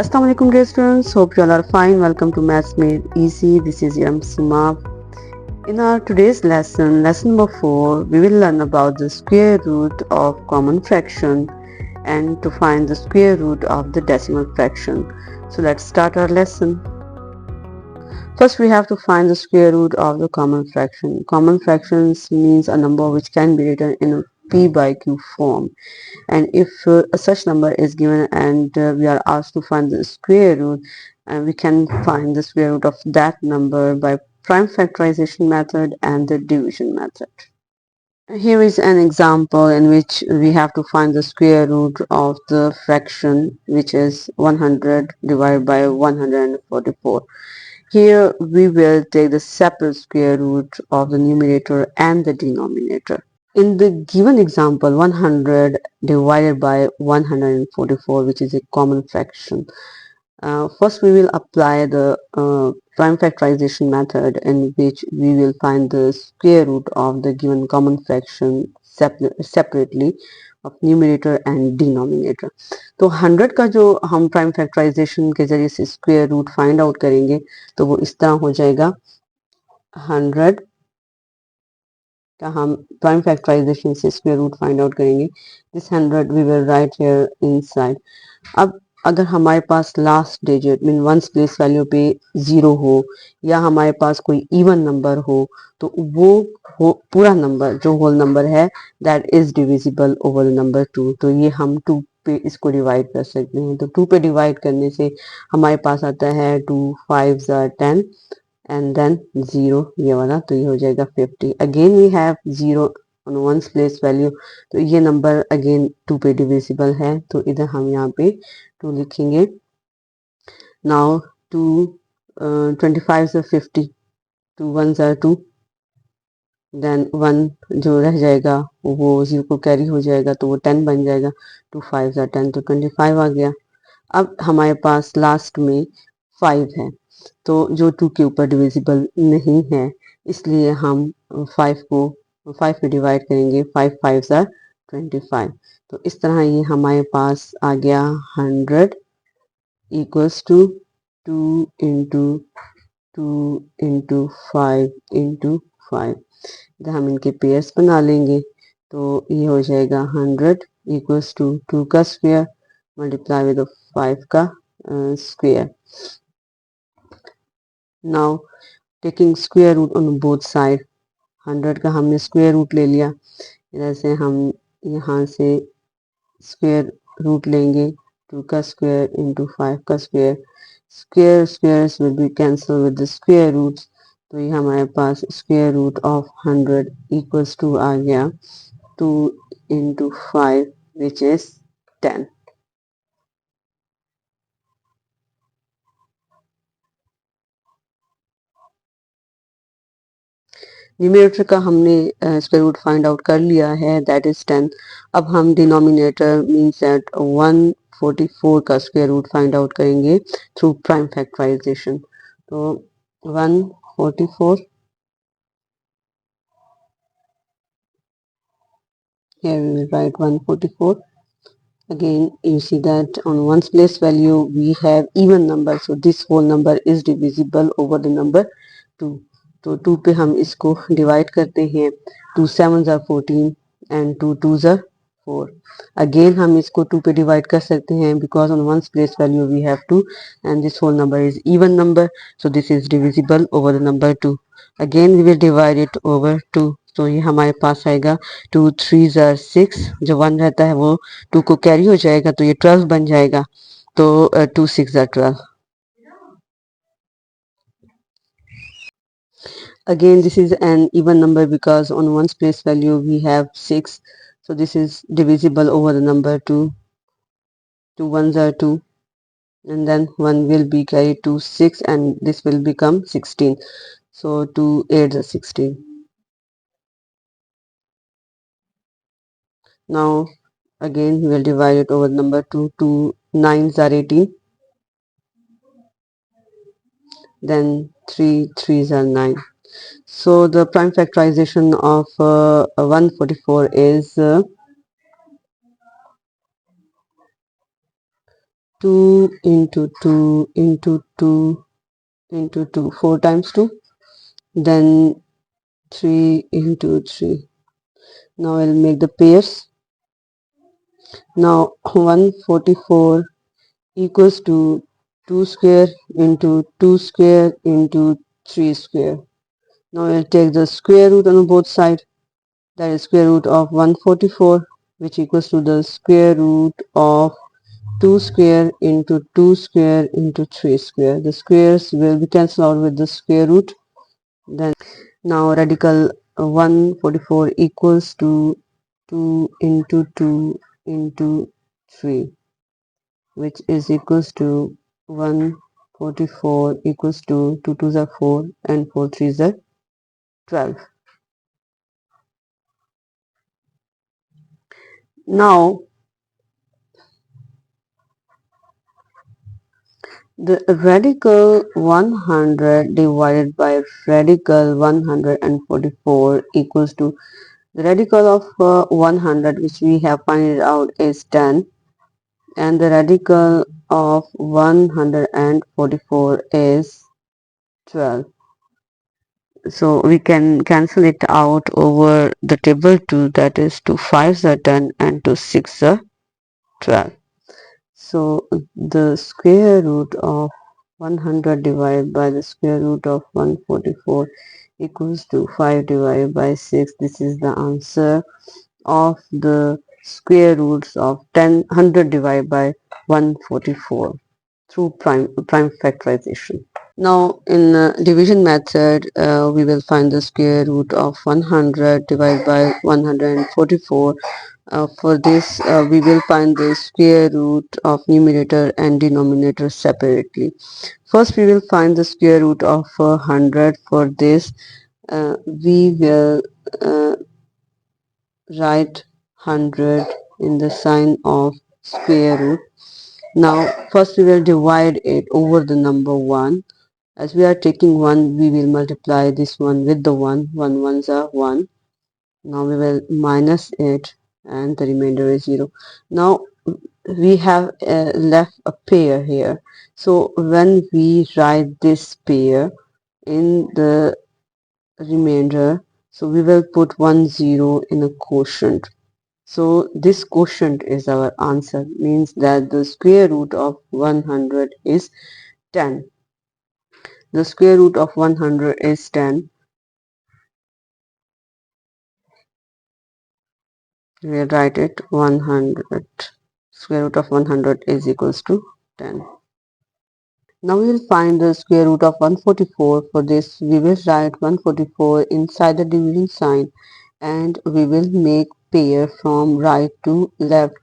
Assalamu alaikum dear students, hope you all are fine. Welcome to Maths Made Easy. This is your Sima. In our today's lesson, lesson number 4, we will learn about the square root of common fraction and to find the square root of the decimal fraction. So let's start our lesson. First we have to find the square root of the common fraction. Common fractions means a number which can be written in a p by q form, and if such number is given and we are asked to find the square root, we can find the square root of that number by prime factorization method and the division method. Here is an example in which we have to find the square root of the fraction which is 100 divided by 144. Here we will take the separate square root of the numerator and the denominator. In the given example, 100 divided by 144, which is a common fraction. First, we will apply the prime factorization method, in which we will find the square root of the given common fraction separately of numerator and denominator. तो 100 का जो हम prime factorisation के जरिए से square root find out करेंगे तो वो इस तरह हो जाएगा 100 का हम प्राइम फैक्टराइजेशन से स्क्वायर रूट फाइंड आउट करेंगे. This 100 we will write here inside. अब अगर हमारे पास last digit mean ones place value पे 0 हो या हमारे पास कोई इवन नंबर हो तो वो पूरा नंबर जो होल नंबर है that is divisible over the number 2. तो ये हम 2 पे इसको डिवाइड कर सकते हैं. तो 2 पे डिवाइड करने से हमारे पास आता है 2 5 10 and then 0 ये वाला, तो ये हो जाएगा 50. Again we have 0 on once place value, तो ये नंबर अगेन 2 पे डिविजिबल है, तो इधर हम यहाँ पे 2 लिखेंगे. नाउ 2 25 50, 2 1 2, देन 1 जो रह जाएगा वो 0 को कैरी हो जाएगा तो वो 10 बन जाएगा. 2 5 10, तो 25 आ गया. अब हमारे पास लास्ट में 5 है, तो जो 2 के ऊपर डिविजिबल नहीं है इसलिए हम 5 को 5 में डिवाइड करेंगे. 5 5 25. तो इस तरह ये हमारे पास आ गया 100 equals to 2 into 2 into 5 into 5. इधर हम इनके पेयर्स बना लेंगे तो ये हो जाएगा 100 इक्वल्स टू 2 का स्क्वायर मल्टीप्लाई विद 5 का square. Now taking square root on both side, 100 का हमने स्क्वायर रूट ले लिया, इधर से हम यहाँ से स्क्वायर रूट लेंगे 2 का स्क्वायर इंटू 5 का square. Square squares will be cancel with the square roots, तो ये हमारे पास square root of 100 equals to आ गया 2 इंटू 5 विच इज 10. न्यूमरेटर का हमने स्क्वायर रूट फाइंड आउट कर लिया है, दैट इज 10. अब हम डिनोमिनेटर मीन्स दैट 144 का स्क्वायर रूट फाइंड आउट करेंगे थ्रू प्राइम फैक्टराइजेशन. तो 144, here we will write 144. Again you see that on ones place value we have even number, so this whole number is divisible over the number 2. तो 2 पे हम इसको divide करते हैं. 2 7 14 and 2 2 4. Again हम इसको 2 पे डिवाइड कर सकते हैं because on once place value we have 2 and this whole number is even number, so this is divisible over the number 2. Again we will divide it over 2, तो ये हमारे पास आएगा 2 3 6, जो 1 रहता है वो 2 को कैरी हो जाएगा तो ये 12 बन जाएगा. तो 2 6 12. Again this is an even number because on ones place value we have 6, so this is divisible over the number 2. 2 1s are 2 and then 1 will be carried to 6 and this will become 16, so 2 8s are 16. Now again we will divide it over number 2. 2 9s are 18, then 3 3s are 9. So the prime factorization of 144 is 2 into 2 into 2 into 2, 4 times 2, then 3 into 3. Now I'll make the pairs. Now 144 equals to 2 square into 2 square into 3 square. Now I'll take the square root on both sides. That is square root of 144, which equals to the square root of 2 square into 2 square into 3 square. The squares will be cancelled out with the square root. Then now radical 144 equals to 2 into 2 into 3, which is equals to 144 equals to 2 2s are 4 and 4 3s are 12. Now the radical 100 divided by radical 144 equals to the radical of 100, which we have found out, is 10, and the radical of 144 is 12. So we can cancel it out over the table 2, that is 2 5s are 10 and 2 6s are 12. So the square root of 100 divided by the square root of 144 equals to 5 divided by 6. This is the answer of the square roots of 100 divided by 144 through prime factorization. Now in division method, we will find the square root of 100 divided by 144. For this, we will find the square root of numerator and denominator separately. First, we will find the square root of 100. For this, we will write 100 in the sign of square root. Now, first we will divide it over the number 1. As we are taking 1, we will multiply this one with the 1. 1 ones are 1. Now we will minus it and the remainder is 0. Now we have left a pair here. So when we write this pair in the remainder, so we will put 1 0 in a quotient. So this quotient is our answer, means that the square root of 100 is 10. The square root of 100 is 10. We'll write it 100. Square root of 100 is equals to 10. Now we will find the square root of 144. For this, we will write 144 inside the division sign and we will make pair from right to left.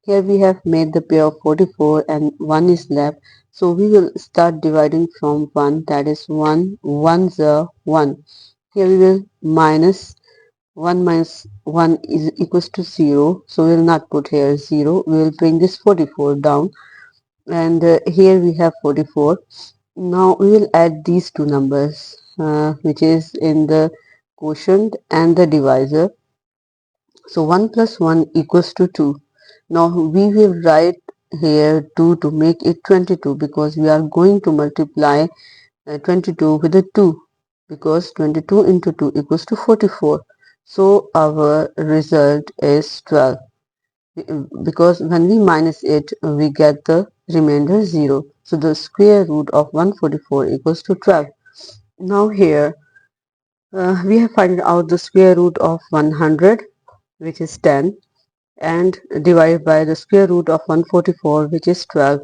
Here we have made the pair of 44 and 1 is left. So we will start dividing from 1, that is 1, 1s are 1. Here we will minus 1 minus 1 is equals to 0. So we will not put here 0. We will bring this 44 down and here we have 44. Now we will add these two numbers which is in the quotient and the divisor. So 1 plus 1 equals to 2. Now we will write here 2 to make it 22 because we are going to multiply 22 with a 2 because 22 into 2 equals to 44. So our result is 12 because when we minus it we get the remainder 0. So the square root of 144 equals to 12. Now here we have found out the square root of 100, which is 10, and divided by the square root of 144, which is 12.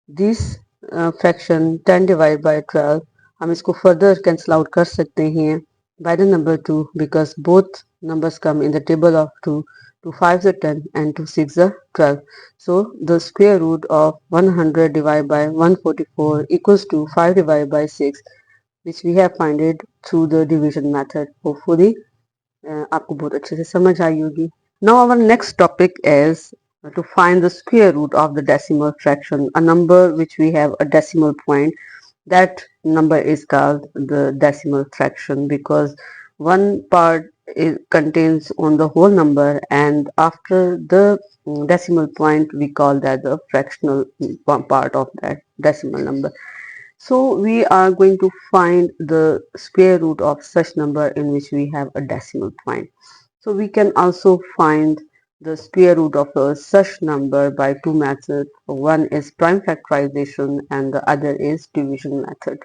This fraction 10 divide by 12 हम इसको further cancel out कर सकते हैं by the number 2 because both numbers come in the table of 2. 2 5s are 10 and 2 6s are 12. So the square root of 100 divided by 144 equals to 5 divided by 6, which we have found it through the division method. Hopefully आपको बहुत अच्छे से समझ आई होगी. Now our next topic is to find the square root of the decimal fraction, a number which we have a decimal point. That number is called the decimal fraction because one part it contains on the whole number, and after the decimal point we call that the fractional part of that decimal number. So we are going to find the square root of such number in which we have a decimal point. So we can also find the square root of a such number by two methods. One is prime factorization and the other is division method.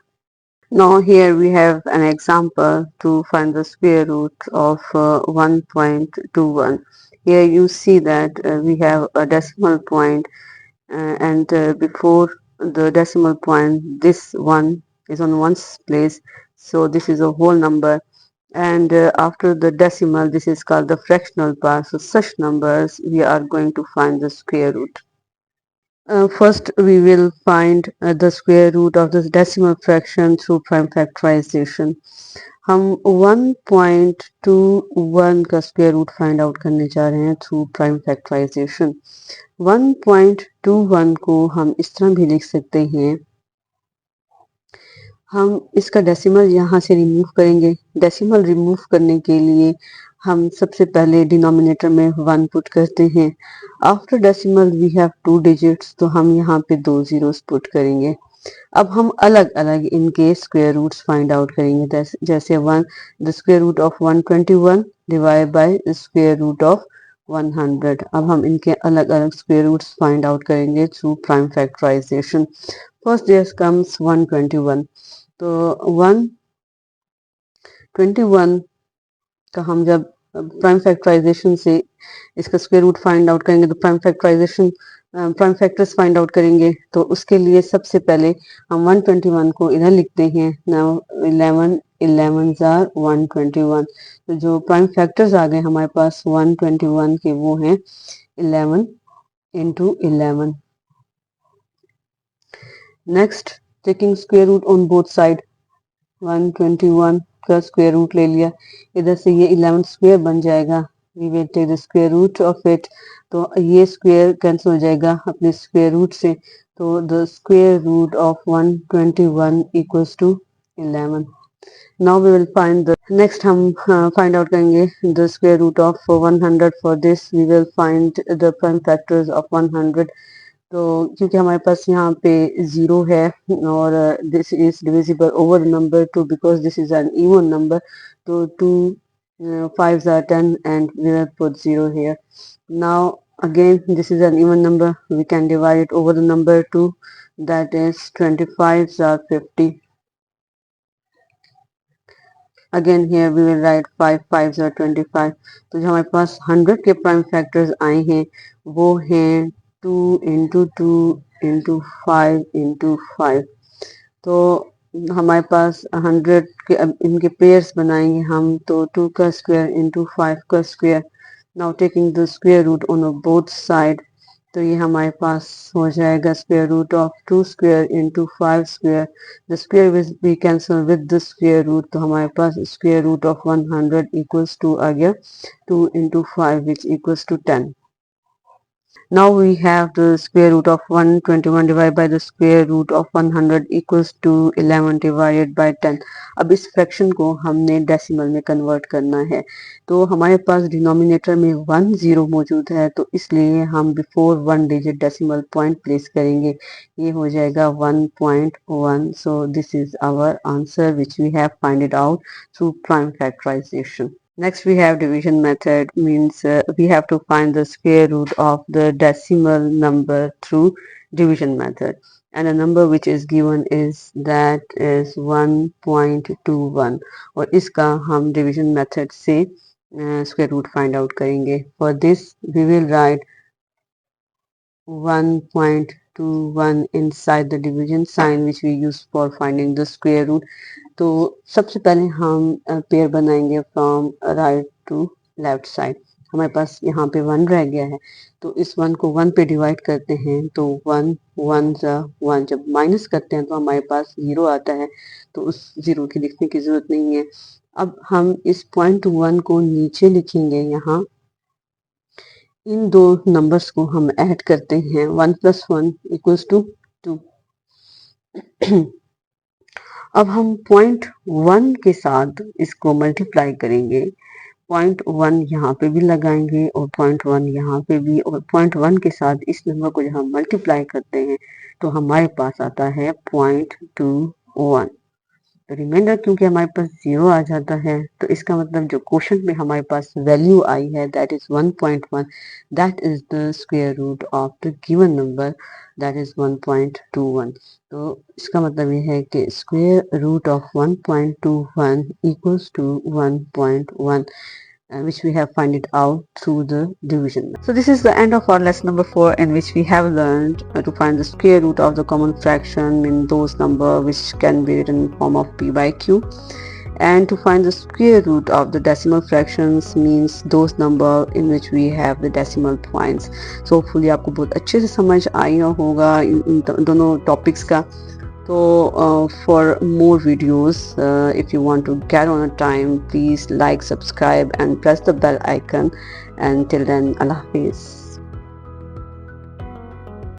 Now here we have an example to find the square root of 1.21. Here you see that we have a decimal point, and before the decimal point this one is on ones place, so this is a whole number, and after the decimal this is called the fractional part. So such numbers we are going to find the square root. First, we will find the square root of this decimal fraction through prime factorization. हम 1.21 का square root find out करने जा रहे हैं through prime factorisation. 1.21 को हम इस तरह भी लिख सकते हैं, हम इसका डेसिमल यहाँ से रिमूव करेंगे. डेसिमल रिमूव करने के लिए हम सबसे पहले डिनोमिनेटर में 1 पुट करते हैं. After decimal we have 2 digits, तो हम यहाँ पे 2 जीरोस पुट करेंगे. अब हम अलग अलग इनके स्क्वायर रूट्स फाइंड आउट करेंगे. जैसे the square root of 121 divide by the square root of 100. अब हम इनके अलग अलग स्क्वायर रूट्स फाइंड आउट करेंगे through prime factorization. First there comes 121. तो 121 का हम जब प्राइम फैक्टराइजेशन से इसका स्क्वायर रूट फाइंड आउट करेंगे तो प्राइम फैक्टर्स फाइंड आउट करेंगे. तो उसके लिए सबसे पहले हम 121 को इधर लिखते हैं. Now 11 11s are 121. तो जो प्राइम फैक्टर्स आ गए हमारे पास 121 के वो हैं 11 into 11. Next, taking square root on both side. 121 का स्क्वायर रूट ले लिया, इधर से ये 11 स्क्वायर बन जाएगा. We will take the square root of it. तो ये स्क्वायर कैंसिल हो जाएगा अपने स्क्वायर रूट से. तो the square root of 121 equals to 11. Now we will find the next, हम फाइंड आउट करेंगे the square root of 100. For this we will find the prime factors of 100. तो क्योंकि हमारे पास यहाँ पे 0 है और this is divisible over number 2 because this is an even number. तो 2 5s are 10 and we will put 0 here. Now again this is an even number, we can divide it over the number 2, that is 25s are 50. Again here we will write 5 5s are 25. तो जो हमारे पास 100 के prime factors आए हैं वो हैं 2 into 2 into 5 into 5. तो हमारे पास 100 के अब इनके पेयर्स बनाएंगे हम. तो 2 का स्क्वायर into 5 का square. Now taking the square root on both side. तो ये हमारे पास हो जाएगा square root of 2 square into 5 square. The square will be cancel with the square root. तो हमारे पास square root of 100 equals to आ गया 2 into 5 which equals to 10. Now we have the square root of 121 divided by the square root of 100 equals to 11 divided by 10. अब इस fraction को हमने decimal में कन्वर्ट करना है. तो हमारे पास डिनोमिनेटर में 1 0 मौजूद है, तो इसलिए हम before 1 digit decimal point place करेंगे. ये हो जाएगा 1.1. So this is our answer which we have find it out through prime factorization. Next we have division method, means we have to find the square root of the decimal number through division method, and the number which is given is that is 1.21 और इसका हम division method से square root find out करेंगे. For this we will write 1.21 inside the division sign which we use for finding the square root. तो सबसे पहले हम pair बनाएंगे from right to left side. हमारे पास यहाँ पे 1 रह गया है, तो इस 1 को 1 पे डिवाइड करते हैं. तो 1 1 1, जब माइनस करते हैं तो हमारे पास 0 आता है. तो उस 0 की लिखने की जरूरत नहीं है. अब हम इस 0.1 को नीचे लिखेंगे. यहाँ इन दो नंबर्स को हम ऐड करते हैं. 1 + 1 = 2. अब हम 0.1 के साथ इसको मल्टीप्लाई करेंगे. 0.1 यहाँ पे भी लगाएंगे और 0.1 यहाँ पे भी, और 0.1 के साथ इस नंबर को जब हम मल्टीप्लाई करते हैं तो हमारे पास आता है 0.21। तो रिमाइंडर क्योंकि हमारे पास 0 आ जाता है तो इसका मतलब जो क्वेश्चन में हमारे पास वैल्यू आई है that is 1.1, that is the square root of the given number that is 1.21। तो इसका मतलब ये है कि square root of 1.21 equals to 1.1, which we have find it out through the division. So this is the end of our lesson number 4, in which we have learned to find the square root of the common fraction in those number which can be written in form of p by q, and to find the square root of the decimal fractions means those number in which we have the decimal points. So hopefully आपको बहुत अच्छे से समझ आया होगा इन दोनों topics का। So for more videos, if you want to get on a time, please like, subscribe and press the bell icon. And till then, Allah Hafiz.